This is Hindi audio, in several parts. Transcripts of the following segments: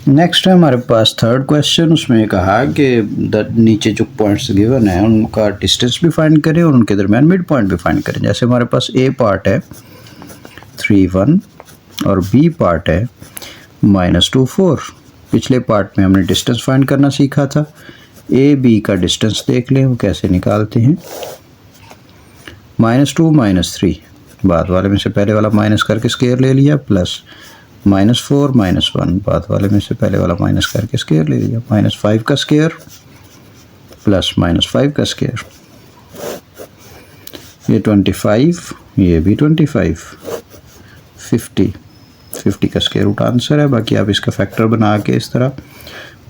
नेक्स्ट है हमारे पास थर्ड क्वेश्चन। उसमें कहा कि नीचे जो पॉइंट्स गिवन है उनका डिस्टेंस भी फाइंड करें और उनके दरमियान मिड पॉइंट भी फाइंड करें। जैसे हमारे पास ए पार्ट है 3 1 और बी पार्ट है -2 4। पिछले पार्ट में हमने डिस्टेंस फाइंड करना सीखा था। ए बी का डिस्टेंस देख लें, वो कैसे निकालते हैं। -2 -3, बाद वाले में से पहले वाला माइनस करके स्क्वायर ले लिया, प्लस -4 -1, बाद वाले में से पहले वाला माइनस करके स्क्वायर ले लिया, -5 का स्क्वायर प्लस -5 का स्क्वायर, ये 25, ये भी 25, 50 का स्क्वायर रूट आंसर है। बाकी आप इसका फैक्टर बना के इस तरह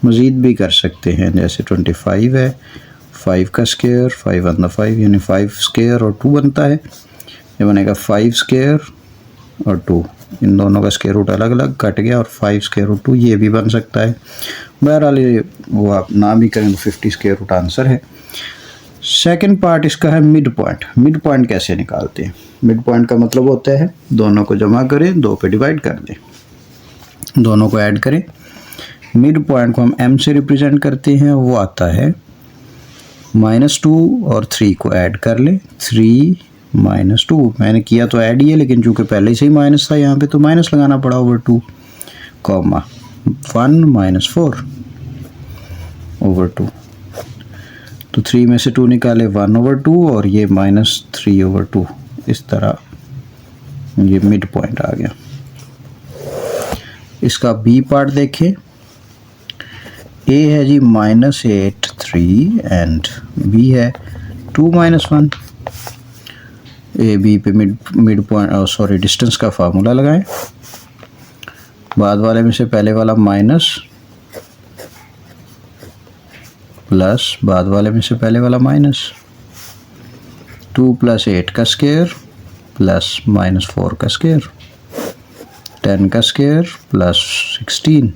मज़ीद भी कर सकते हैं। जैसे 25 है, 5 का स्क्वायर, 5 × 5 यानी 5 स्क्वायर और 2 बनता है। ये बनेगा 5 स्क्वायर और 2, इन दोनों का स्क्वायर रूट अलग अलग कट गया, और 5 स्क्वायर रूट 2 ये भी बन सकता है। बहरहाल ये वो आप ना भी करें तो 50 स्क्वायर रूट आंसर है। सेकंड पार्ट इसका है मिड पॉइंट। मिड पॉइंट कैसे निकालते हैं? मिड पॉइंट का मतलब होता है दोनों को जमा करें, 2 पे डिवाइड कर दें, दोनों को ऐड करें। मिड पॉइंट को हम m से रिप्रेजेंट करते हैं, वो आता है -2 और 3 को ऐड कर लें, 3 -2। मैंने किया तो ऐड ही है, लेकिन चूँकि पहले से ही माइनस था यहाँ पे तो माइनस लगाना पड़ा ओवर 2, कॉमा 1 -4 ओवर 2। तो 3 में से 2 निकाले 1 ओवर 2 और ये -3 ओवर 2। इस तरह ये मिड पॉइंट आ गया। इसका बी पार्ट देखें। ए है जी -8 3 एंड बी है 2 -1। ए बी पे मिड पॉइंट सॉरी डिस्टेंस का फार्मूला लगाएं। बाद वाले में से पहले वाला माइनस प्लस बाद वाले में से पहले वाला माइनस, 2 + 8 का स्क्वायर प्लस -4 का स्क्वायर, 10 का स्क्वायर प्लस 16,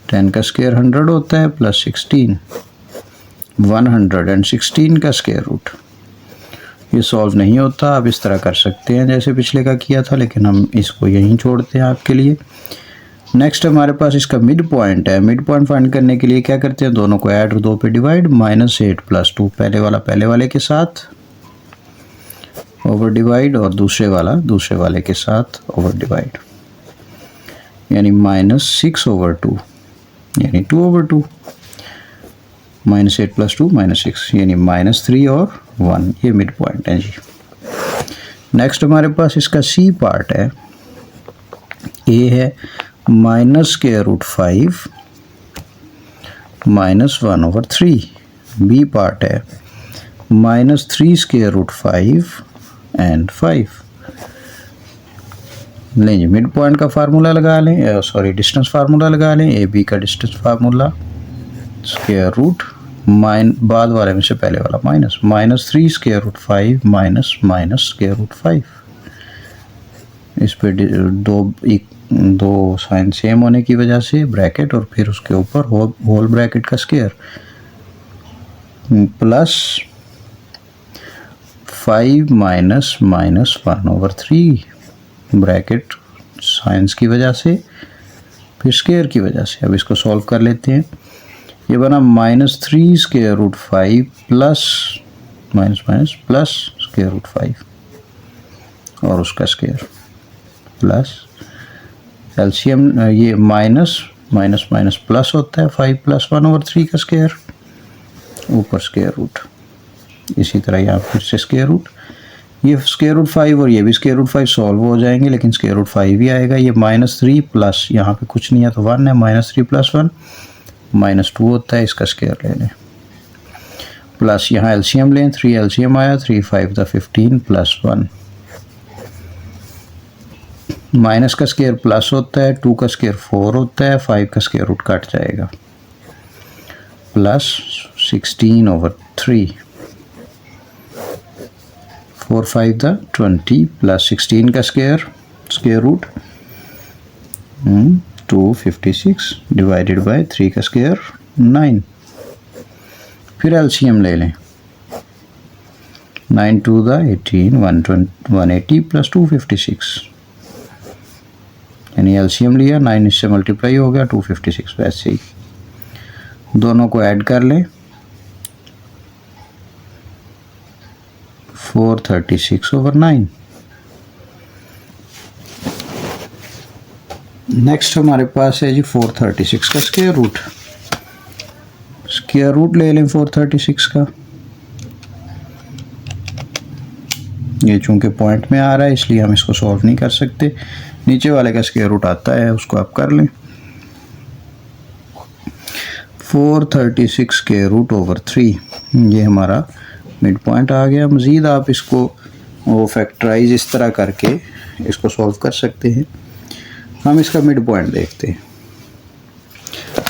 10 का स्क्वायर 100 होता है प्लस 16, 116 का स्क्वायर रूट। ये सॉल्व नहीं होता, आप इस तरह कर सकते हैं जैसे पिछले का किया था, लेकिन हम इसको यहीं छोड़ते हैं आपके लिए। नेक्स्ट हमारे पास इसका मिड पॉइंट है। मिड पॉइंट फाइंड करने के लिए क्या करते हैं, दोनों को ऐड और 2 पे डिवाइड, -8 + 2, पहले वाला पहले वाले के साथ ओवर डिवाइड और दूसरे वाला दूसरे वाले के साथ ओवर डिवाइड, यानी -6 ओवर 2 यानी 2 ओवर 2, -8 + 2 -6 यानी -3 और 1। ये मिड पॉइंट है जी। नेक्स्ट हमारे पास इसका सी पार्ट है। ए है -√5 -1 ओवर 3। बी पार्ट है -3√5 एंड 5। लें जी मिड पॉइंट का फार्मूला लगा लें, सॉरी डिस्टेंस फार्मूला लगा लें। ए बी का डिस्टेंस फार्मूला स्क्वायर रूट बाद वाले में से पहले वाला माइनस, -3√5 -√5। इस पे दो साइन सेम होने की वजह से ब्रैकेट और फिर उसके ऊपर होल ब्रैकेट का square, plus 5 -1 over 3 bracket science की वजह से फिर स्क्वायर की वजह से। अब इसको सॉल्व कर लेते हैं। ये बना -3√5 प्लस प्लस √5 और उसका स्क्वायर प्लस एलसीएम, ये माइनस प्लस होता है, 5 + 1 ओवर 3 का स्क्वायर ऊपर स्क्वायर रूट। इसी तरह यहाँ फिर से स्क्वायर रूट, ये √5 और ये भी √5 सॉल्व हो जाएंगे, लेकिन √5 ही आएगा। ये -3 प्लस यहाँ पे कुछ नहीं है तो 1 है, -3 + 1 -2 होता है, इसका स्क्वायर ले लें, प्लस यहाँ एलसीएम लें, 3 एलसीएम आया, 3 5 × 15 + 1, माइनस का स्क्वायर प्लस होता है, 2 का स्क्वायर 4 होता है, 5 का स्क्वायर रूट कट जाएगा, प्लस 16 ओवर 3, 4 5 × 20 प्लस 16 का स्क्वायर रूट 256 डिवाइडेड बाय 3 का स्क्वायर 9। फिर एलसीएम ले लें, 9 2 × 18 180 + 256, यानी एलसीएम लिया, 9 इससे मल्टीप्लाई हो गया 256। वैसे ही दोनों को ऐड कर लें, 436/9। नेक्स्ट हमारे पास है जी 436 का स्क्वायर रूट। स्क्वायर रूट ले लें 436 का। ये चूंकि पॉइंट में आ रहा है इसलिए हम इसको सॉल्व नहीं कर सकते। नीचे वाले का स्क्वायर रूट आता है, उसको आप कर लें। 436 स्क्वायर रूट ओवर 3, ये हमारा मिड पॉइंट आ गया। मज़ीद आप इसको वो फैक्टराइज इस तरह करके इसको सॉल्व कर सकते हैं। हम इसका मिड पॉइंट देखते हैं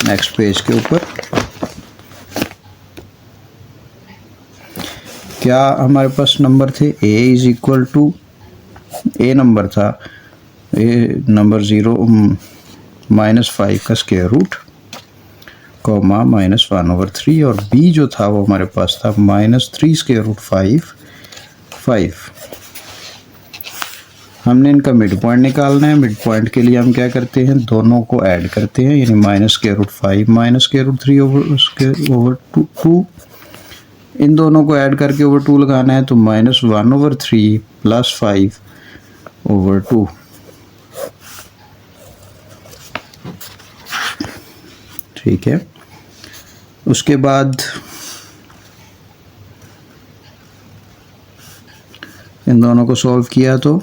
नेक्स्ट पेज के ऊपर। क्या हमारे पास नंबर थे? a is equal to, a number था, ए नंबर 0 -5 का स्क्वायर रूट कॉमा -1/3, और b जो था वो हमारे पास था -3 स्क्वायर रूट 5। हमने इनका मिड पॉइंट निकालना है। मिड पॉइंट के लिए हम क्या करते हैं, दोनों को ऐड करते हैं, यानी -√5 -√3 ओवर 2। इन दोनों को ऐड करके ओवर 2 लगाना है, तो -1/3 + 5/2। ठीक है। उसके बाद इन दोनों को सॉल्व किया तो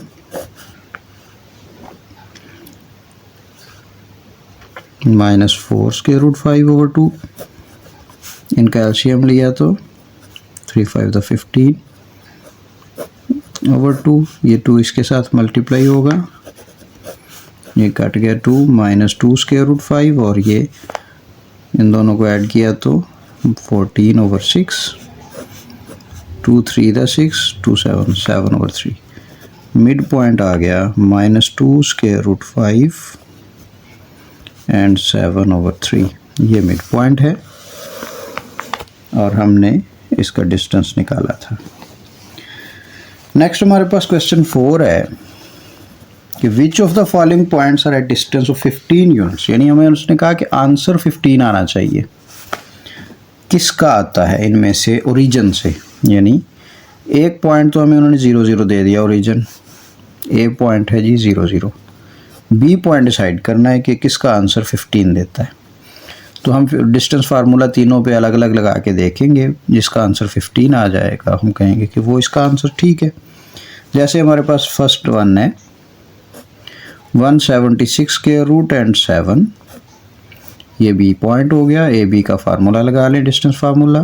-4 स्क्वायर रूट 5/2। इनका एलसीएम लिया तो 3 5 15/2। ये 2 इसके साथ मल्टीप्लाई होगा, ये कट गया 2 -2 स्क्वायर रूट 5, और ये इन दोनों को ऐड किया तो 14/6। 2 3 6 2 7 7/3। मिड पॉइंट आ गया -2 स्क्वायर रूट 5 एंड 7/3। ये मिड पॉइंट है और हमने इसका डिस्टेंस निकाला था। नेक्स्ट हमारे पास क्वेश्चन 4 है कि which of the following points are at distance of 15 units, यानी हमें उसने कहा कि आंसर 15 आना चाहिए। किसका आता है इनमें से ओरिजिन से, यानी एक पॉइंट तो हमें उन्होंने 0 0 दे दिया ओरिजिन, ए पॉइंट है जी 0 0। बी पॉइंट डिसाइड करना है कि किसका आंसर 15 देता है। तो हम डिस्टेंस फार्मूला तीनों पे अलग अलग लगा के देखेंगे, जिसका आंसर 15 आ जाएगा हम कहेंगे कि वो इसका आंसर ठीक है। जैसे हमारे पास फर्स्ट वन है 176 स्क्वायर रूट एंड 7, ये बी पॉइंट हो गया। ए बी का फार्मूला लगा लें, डिस्टेंस फार्मूला।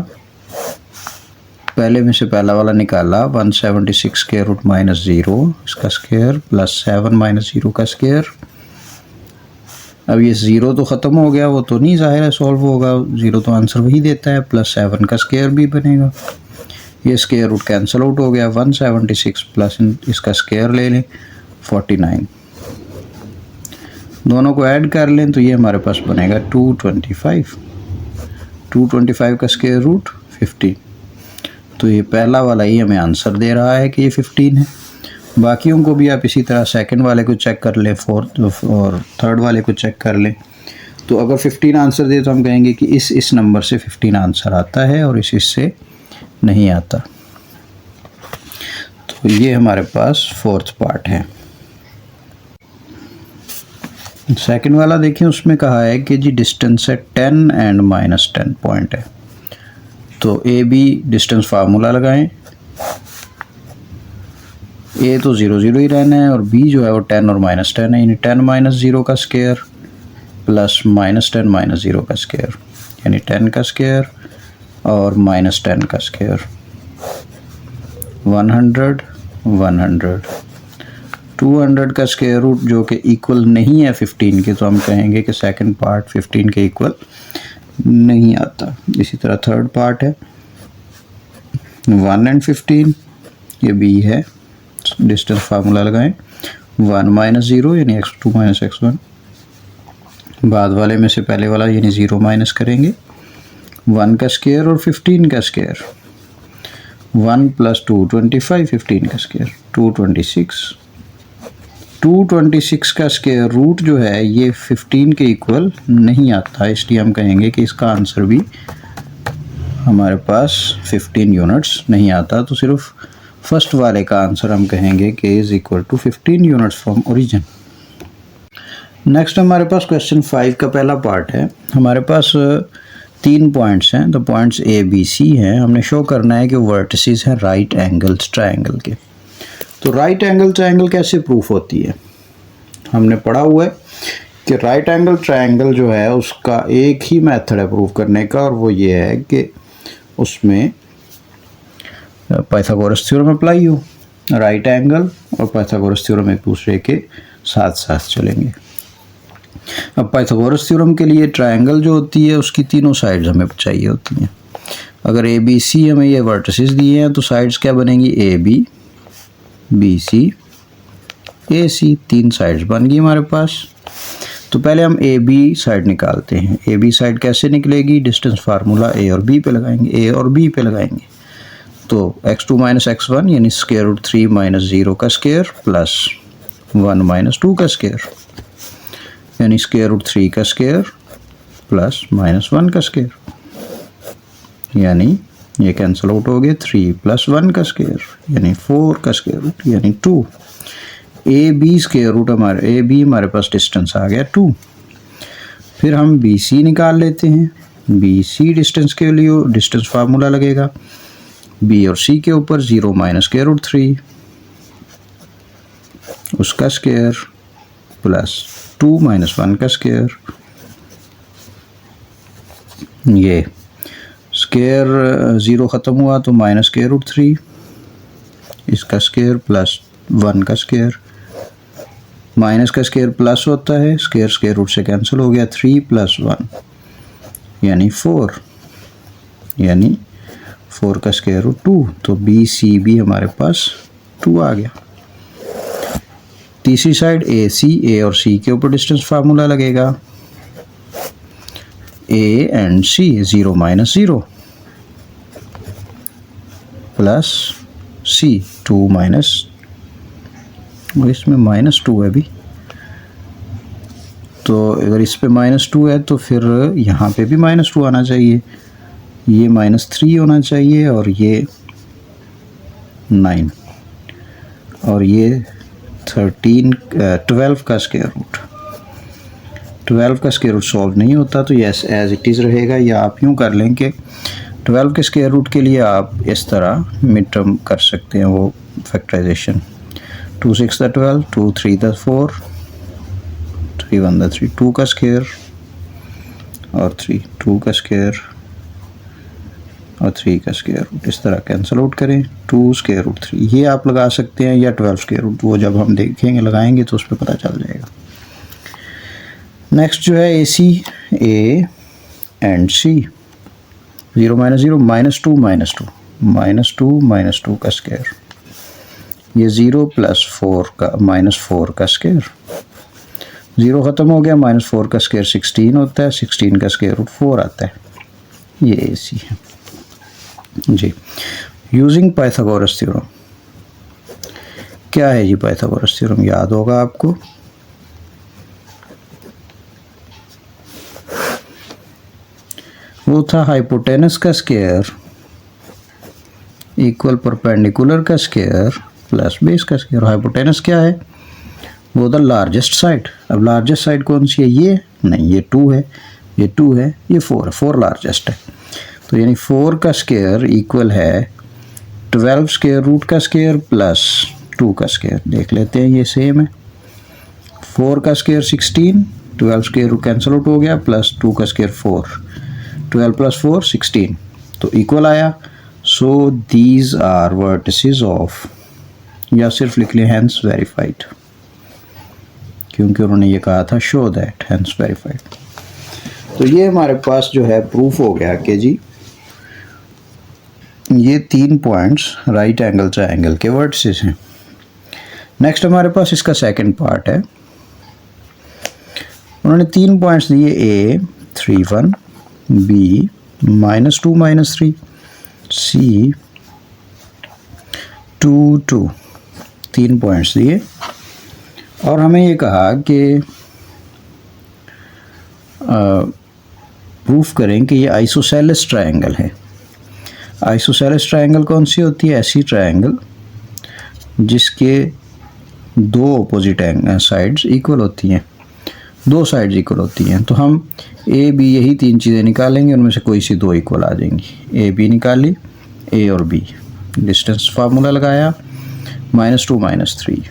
पहले में से पहला वाला निकाला 176 स्क्वायर रूट -0 इसका स्क्वायर प्लस 7 -0 का स्क्वायर। अब ये 0 तो ख़त्म हो गया, वो तो नहीं ज़ाहिर है सॉल्व होगा, 0 तो आंसर वही देता है, प्लस 7 का स्क्वायर भी बनेगा। ये स्क्वायर रूट कैंसिल आउट हो गया, 176 प्लस इसका स्क्वायर ले लें 49। दोनों को ऐड कर लें तो ये हमारे पास बनेगा 225। 225 का स्क्वायर रूट 15। तो ये पहला वाला ही हमें आंसर दे रहा है कि ये 15 है। बाकियों को भी आप इसी तरह सेकंड वाले को चेक कर लें, फोर्थ और थर्ड वाले को चेक कर लें। तो अगर 15 आंसर दे तो हम कहेंगे कि इस नंबर से 15 आंसर आता है और इससे नहीं आता। तो ये हमारे पास फोर्थ पार्ट है। सेकंड वाला देखिए, उसमें कहा है कि जी डिस्टेंस है 10 एंड -10 पॉइंट है। तो ए बी डिस्टेंस फार्मूला लगाएं। ए तो 0 0 ही रहना है और बी जो है वो 10 और -10 है, यानी 10 - 0 का स्क्वायर प्लस -10 - 0 का स्क्वायर, यानी 10 का स्क्वायर और -10 का स्क्वायर। 100 100 200 का स्क्वायर रूट जो कि इक्वल नहीं है 15 के, तो हम कहेंगे कि सेकंड पार्ट 15 के इक्वल नहीं आता। इसी तरह थर्ड पार्ट है 1 एंड 15, ये बी है। डिस्टेंस फार्मूला लगाएं, 1 - 0 यानी x2 - x1। बाद वाले में से पहले वाला यानी 0 माइनस करेंगे, 1 का स्क्वायर और 15 का स्क्वायर। 1 + 2 25, 15 का स्क्वायर 226। 226 का स्क्वायर रूट जो है ये 15 के इक्वल नहीं आता, इसलिए हम कहेंगे कि इसका आंसर भी हमारे पास 15 यूनिट्स नहीं आता। तो सिर्फ फर्स्ट वाले का आंसर हम कहेंगे कि is equal to 15 units from origin. Next हमारे पास क्वेश्चन 5 का पहला पार्ट है। हमारे पास 3 पॉइंट्स हैं, तो पॉइंट्स ए बी सी हैं। हमने शो करना है कि वर्टिसेस हैं राइट एंगल्स ट्रायंगल के। तो राइट एंगल ट्रायंगल कैसे प्रूफ होती है? हमने पढ़ा हुआ है कि राइट एंगल ट्रायंगल जो है उसका एक ही मेथड है प्रूफ करने का, और वो ये है कि उसमें पाइथागोरस थ्योरम अप्लाई हो। राइट एंगल और पाइथागोरस थ्योरम एक दूसरे के साथ साथ चलेंगे। अब पाइथागोरस थ्योरम के लिए ट्रायंगल जो होती है उसकी तीनों साइड्स हमें चाहिए होती हैं। अगर ए बी सी हमें ये वर्टिसेस दिए हैं तो साइड्स क्या बनेंगी? A B, B C, A C, 3 sides बन गई हमारे पास। तो पहले हम ए बी साइड निकालते हैं। ए बी साइड कैसे निकलेगी? डिस्टेंस फार्मूला ए और बी पे लगाएंगे, ए और बी पे लगाएंगे। तो x2 माइनस x1 यानी स्क्वायर रूट 3 माइनस 0 का स्क्वायर प्लस 1 माइनस 2 का स्क्वायर, यानी स्क्वायर रूट 3 का स्क्वायर प्लस माइनस 1 का स्क्वायर, यानी ये कैंसिल आउट हो गए। 3 प्लस 1 का स्क्वायर यानी 4 का स्क्वायर रूट यानी 2। ए बी स्क्वायर रूट हमारे ए बी हमारे पास डिस्टेंस आ गया 2। फिर हम बी सी निकाल लेते हैं। बी सी डिस्टेंस के लिए डिस्टेंस फार्मूला लगेगा बी और सी के ऊपर 0 माइनस स्क्वायर रूट 3 उसका स्क्वायर प्लस 2 माइनस 1 का स्क्वायर, ये स्क्वायर 0 ख़त्म हुआ तो माइनस स्क्वायर रूट 3 इसका स्क्वायर प्लस 1 का स्क्वायर। माइनस का स्क्वायर प्लस होता है, स्क्वायर स्क्वायर रूट से कैंसिल हो गया। 3 प्लस 1 यानी 4, यानी 4 का स्क्वायर रूट 2। तो बी सी बी हमारे पास 2 आ गया। तीसरी साइड ए सी, ए और सी के ऊपर डिस्टेंस फार्मूला लगेगा A and C, 0 minus 0 plus C 2 minus, इसमें माइनस 2 है भी, तो अगर इस पे माइनस 2 है तो फिर यहाँ पे भी माइनस 2 आना चाहिए। ये माइनस 3 होना चाहिए और ये 9 और ये 12 का स्क्वायर रूट। 12 का स्क्वायर रूट सॉल्व नहीं होता तो यस एज इट इज़ रहेगा। या आप यूँ कर लें कि 12 के स्क्वायर रूट के लिए आप इस तरह मिड टर्म कर सकते हैं वो फैक्टराइजेशन। 2 6 दा 12, 2 3 दा 4, 3 1 दा 3, 2 का स्क्वायर और 3 2 का स्क्वायर और 3 का स्क्वायर रूट, इस तरह कैंसिल आउट करें। 2 स्क्वायर रूट 3 ये आप लगा सकते हैं, या 12 स्क्वायर रूट, वो जब हम देखेंगे लगाएंगे तो उस पर पता चल जाएगा। नेक्स्ट जो है A C, A and C, 0 minus 0 minus 2 minus 2 minus 2 minus 2 का स्क्वायर, ये 0 प्लस 4 का माइनस 4 का स्क्वायर, 0 ख़त्म हो गया, माइनस 4 का स्क्वायर 16 होता है, 16 का स्क्वायर रूट 4 आता है। ये ए सी है जी। यूजिंग पाइथागोरस थ्योरम, क्या है जी पाइथागोरस थ्योरम? याद होगा आपको, वो था हाइपोटेनस का स्क्वायर इक्वल परपेंडिकुलर का स्क्वायर प्लस बेस का स्क्वायर। हाइपोटेनस क्या है? वो द लार्जेस्ट साइड। अब लार्जेस्ट साइड कौन सी है? ये नहीं, ये 2 है, ये 2 है, ये 4 है, 4 लार्जेस्ट है। तो यानी 4 का स्क्वायर इक्वल है 12 स्क्वायर रूट का स्क्वायर प्लस 2 का स्क्वायर। देख लेते हैं, ये सेम है। 4 का square 16, 12 square root cancel out हो गया, प्लस 2 का स्क्वायर 4, 12 प्लस 4 16, तो इक्वल आया। So these are vertices of, या सिर्फ लिख लें हैंस वेरीफाइड, क्योंकि उन्होंने ये कहा था शो दैट, हैंस वेरीफाइड। तो ये हमारे पास जो है प्रूफ हो गया कि जी ये 3 पॉइंट्स राइट एंगल ट्रायंगल के वर्टिसेस हैं। नेक्स्ट हमारे पास इसका सेकंड पार्ट है। उन्होंने 3 पॉइंट्स दिए, ए 3 1, बी -2 -3, सी 2 2, 3 पॉइंट्स दिए और हमें ये कहा कि प्रूफ करें कि ये आइसोसेलेस ट्रायंगल है। आइसोसेलेस ट्रायंगल कौन सी होती है? ऐसी ट्रायंगल जिसके दो अपोजिट साइड्स इक्वल होती हैं, दो साइड्स इक्वल होती हैं। तो हम ए बी यही तीन चीज़ें निकालेंगे, उनमें से कोई सी दो इक्वल आ जाएंगी। ए बी निकाली, ए और बी, डिस्टेंस फार्मूला लगाया, -2 -3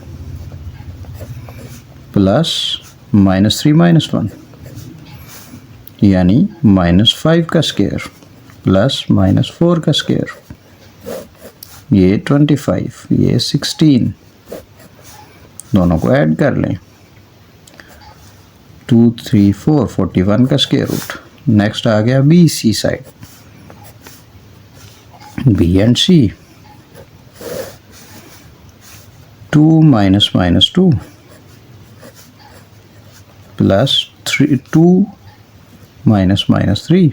प्लस -3 -1 यानी -5 का स्क्वायर प्लस -4 का स्क्वायर, ये 25, ये 16, दोनों को ऐड कर लें, 2 3 4 41 का स्क्वायर रूट। नेक्स्ट आ गया B C side, B and C, 2 -2 plus 2 -3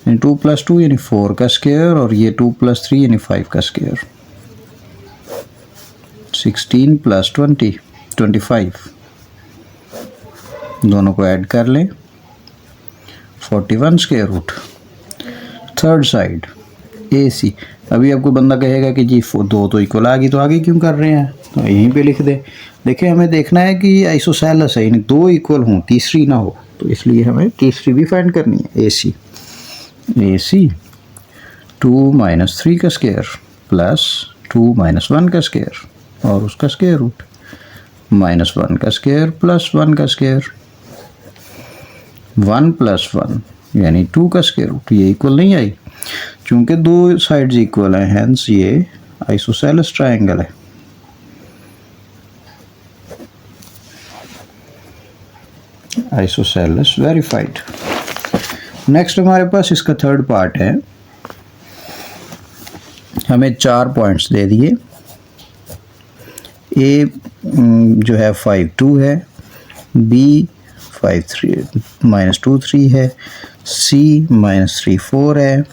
यानी 2 + 2 यानी 4 का स्क्वायर, और ये 2 + 3 यानी 5 का स्क्वायर, 16 + 20 25, दोनों को ऐड कर लें, 41 स्क्वायर रूट। थर्ड साइड ए सी। अभी आपको बंदा कहेगा कि जी दो तो इक्वल आ गई, तो आगे क्यों कर रहे हैं? तो यहीं पे लिख दे। देखिए हमें देखना है कि ये आइसोसेलेस है, यानी दो इक्वल हों, तीसरी ना हो, तो इसलिए हमें तीसरी भी फाइंड करनी है। ए सी, ए सी 2 -3 का स्क्वायर प्लस 2 -1 का स्क्वायर और उसका स्क्वायर रूट, -1 का स्क्वायर प्लस 1 का स्क्वायर, 1 + 1 यानी 2 का स्क्वायर रूट। ये इक्वल नहीं आई, चूंकि दो साइड्स इक्वल हैं, हेंस ये आइसोसेलेस ट्रायंगल है। Isosceles verified. नेक्स्ट हमारे पास इसका थर्ड पार्ट है। हमें 4 पॉइंट्स दे दिए। ए जो है 5 2 है, बी 5 3 -2 3 है, सी -3 4 है,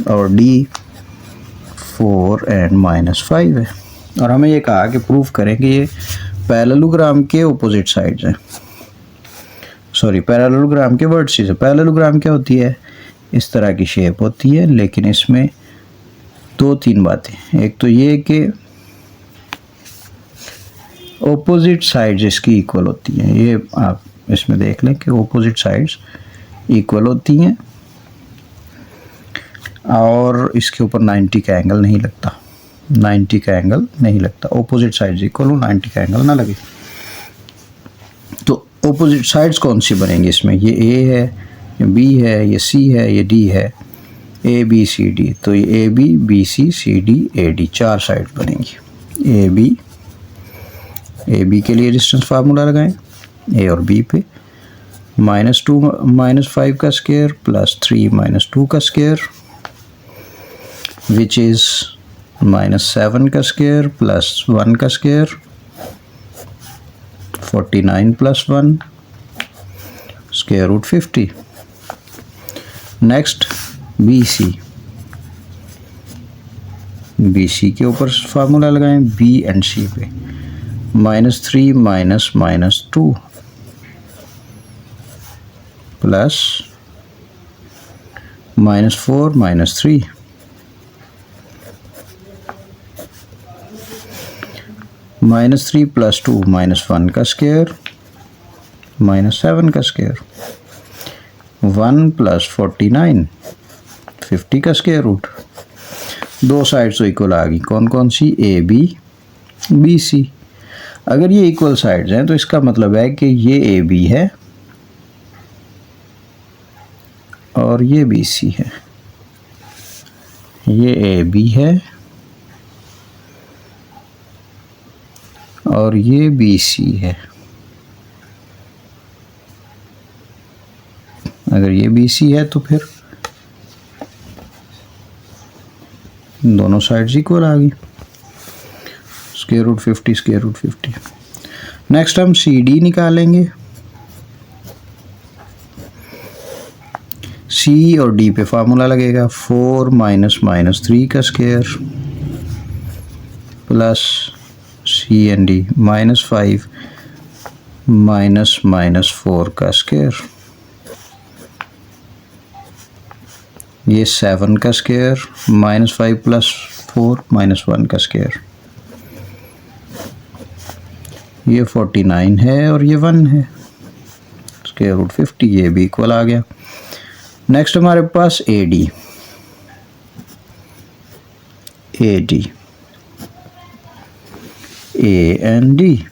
और डी 4 एंड -5 है। और हमें ये कहा कि प्रूफ करें कि ये पैरेललोग्राम के ऑपोजिट साइड्स हैं, सॉरी पैरेललोग्राम के वर्टिसेस है। पैरेललोग्राम क्या होती है? इस तरह की शेप होती है, लेकिन इसमें 2-3 बातें। एक तो ये कि ऑपोजिट साइड्स इसकी इक्वल होती हैं, ये आप इसमें देख लें कि ऑपोजिट साइड्स इक्वल होती हैं, और इसके ऊपर 90 का एंगल नहीं लगता, 90 का एंगल नहीं लगता। ऑपोजिट साइड्स इक्वल हो, 90 का एंगल ना लगे। तो ऑपोजिट साइड्स कौन सी बनेंगी इसमें? ये ए है, ये बी है, ये सी है, ये डी है, ए बी सी डी। तो ये A B C C D A D, 4 sides बनेंगी। ए बी के लिए डिस्टेंस फार्मूला लगाएं, ए और बी पे, -2 -5 का स्क्वायर प्लस 3 -2 का स्क्वायर, विच इज़ -7 का स्क्वायर प्लस 1 का square, 49 + 1 square root 50। Next B C के ऊपर फार्मूला लगाएं, बी एंड सी पे, -3 -2 प्लस -4 -3, -3 + 2 -1 का स्क्वायर, -7 का स्क्वायर, 1 + 49 50 का स्क्वायर रूट। दो साइड्स तो इक्वल आ गई, कौन कौन सी? ए बी बी सी। अगर ये इक्वल साइड्स हैं तो इसका मतलब है कि ये ए बी है और ये बी सी है, ये ए बी है और ये बी सी है। अगर ये बी सी है तो फिर दोनों साइड्स इक्वल आ गई, square root 50 square root 50। Next हम सी डी निकालेंगे। सी और डी पे फार्मूला लगेगा, 4 -3 का square plus C and D, -5 -4 का स्क्वायर, ये 7 का स्क्वायर, -5 + 4 -1 का स्क्वायर, ये 49 है और ये 1 है, स्क्वायर रूट 50, ये भी इक्वल आ गया। नेक्स्ट हमारे पास A D, A and D,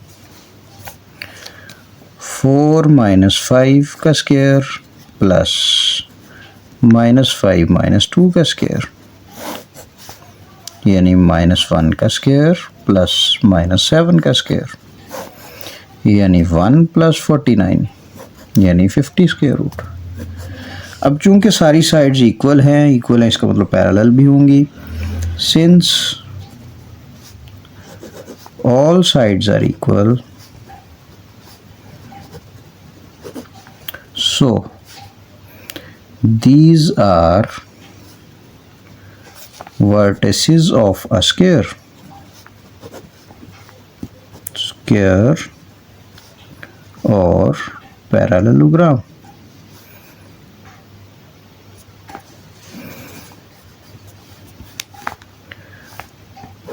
4 -5 का स्क्वायर प्लस -5 - 2 का स्क्वायर, यानी -1 का स्क्वायर प्लस -7 का स्क्वायर, यानी 1 + 49 यानी 50 स्क्वायर रूट। अब चूंकि सारी साइड्स इक्वल हैं इसका मतलब पैरेलल भी होंगी। Since all sides are equal, so these are vertices of a square or parallelogram।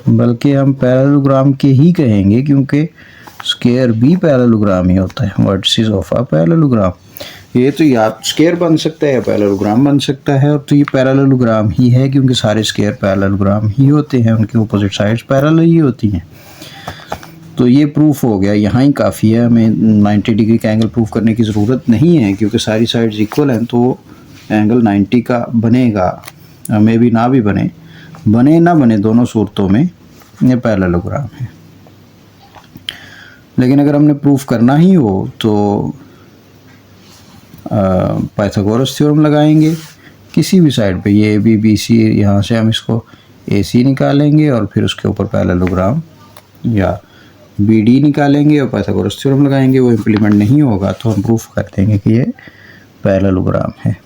बल्कि हम पैरेललोग्राम के ही कहेंगे क्योंकि स्क्वायर भी पैरेललोग्राम ही होता है, वर्टिसेस ऑफ अ पैरेललोग्राम। ये तो या स्क्वायर बन सकता है या पैरेललोग्राम बन सकता है, और तो ये पैरेललोग्राम ही है क्योंकि सारे स्क्वायर पैरेललोग्राम ही होते हैं, उनकी अपोजिट साइड्स पैरेलल ही होती हैं। तो ये प्रूफ हो गया, यहाँ ही काफ़ी है, हमें 90 डिग्री का एंगल प्रूफ करने की ज़रूरत नहीं है क्योंकि सारी साइड्स इक्वल हैं, तो एंगल 90 का बनेगा, हमें भी ना भी बने ना बने, दोनों सूरतों में ये पैरेललोग्राम है। लेकिन अगर हमने प्रूफ करना ही हो तो पाइथागोरस थ्योरम लगाएंगे किसी भी साइड पे, ये बी बी सी, यहाँ से हम इसको ए सी निकालेंगे और फिर उसके ऊपर पैरेललोग्राम या बी डी निकालेंगे और पाइथागोरस थ्योरम लगाएंगे। वो इम्प्लीमेंट नहीं होगा तो हम प्रूफ कर देंगे कि ये पैरेललोग्राम है।